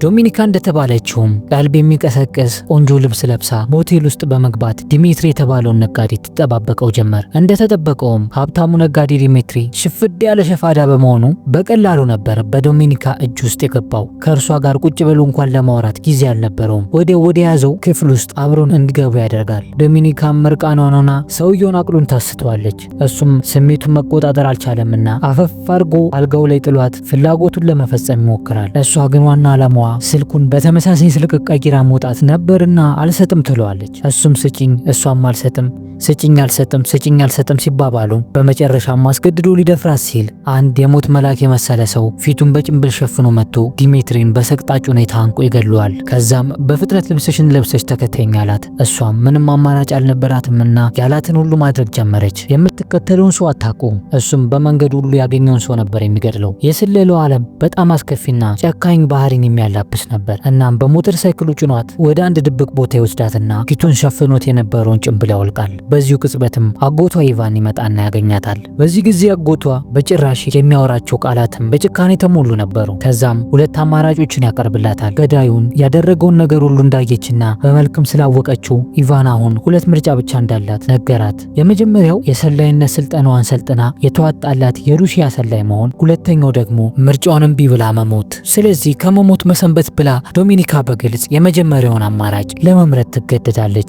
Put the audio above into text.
ዶሚኒካ እንደተባለችውም ቀልብ የሚቀሰቅስ ቆንጆ ልብስ ለብሳ ሞቴል ውስጥ በመግባት ዲሚትሪ የተባለውን ነጋዴ ትጠባበቀው ጀመር። እንደተጠበቀውም ሀብታሙ ነጋዴ ዲሚትሪ ሽፍድ ያለ ሸፋዳ በመሆኑ በቀላሉ ነበር በዶሚኒካ እጅ ውስጥ የገባው። ከእርሷ ጋር ቁጭ ብሎ እንኳን ለማውራት ጊዜ አልነበረውም። ወደ ያዘው ክፍል ውስጥ አብሮን እንዲገቡ ያደርጋል። ዶሚኒካ ምርቃኗን ሆና ሰውየውን አቅሉን ታስተዋለች። እሱም ስሜቱን መቆጣጠር አልቻለምና አፈፍ አድርጎ አልጋው ላይ ጥሏት ፍላጎቱን ለመፈጸም ይሞክራል። እሷ ግን ዋና ዓላማዋ ስልኩን በተመሳሳይ ስልክ ቀይራ መውጣት ነበርና አልሰጥም ትለዋለች። እሱም ስጭኝ፣ እሷም አልሰጥም፣ ስጭኝ አልሰጥም፣ ስጭኝ አልሰጥም ሲባባሉ በመጨረሻም አስገድዶ ሊደፍራት ሲል አንድ የሞት መልአክ የመሰለ ሰው ፊቱን በጭንብል ሸፍኖ መጥቶ ዲሚትሪን በሰቅጣጭ ሁኔታ አንቆ ይገድለዋል። ከዛም በፍጥነት ልብስሽን ለብሰሽ ተከተይኝ አላት። እሷም ምንም አማራጭ አልነበራትምና ያላትን ሁሉ ማድረግ ጀመረች። የምትከተለውን ሰው አታውቁም። እሱም በመንገድ ሁሉ ያገኘውን ሰው ነበር የሚገድለው። የስለላው ዓለም በጣም አስከፊና ጨካኝ ባህሪን የሚያላብስ ነበር። እናም በሞተር ሳይክሉ ጭኗት ወደ አንድ ድብቅ ቦታ ይወስዳትና ፊቱን ሸፍኖት የነበረውን ጭንብል ያወልቃል። በዚሁ ቅጽበትም አጎቷ ኢቫን ይመጣና ያገኛታል። በዚህ ጊዜ አጎቷ በጭራሽ የሚያወራቸው ቃላትም በጭካኔ የተሞሉ ነበሩ። ከዛም ሁለት አማራጮችን ያቀርብላታል። ገዳዩን ያደረገውን ነገር ሁሉ እንዳየችና በመልክም ስላወቀችው ኢቫን አሁን ሁለት ምርጫ ብቻ እንዳላት ነገራት። የመጀመሪያው የሰላይነት ስልጠናዋን ሰልጥና የተዋጣላት የሩሲያ ሰላይ መሆን፣ ሁለተኛው ደግሞ ምርጫውን እምቢ ብላ መሞት። ስለዚህ ከመሞት መሰንበት ብላ ዶሚኒካ በግልጽ የመጀመሪያውን አማራጭ ለመምረጥ ትገደዳለች።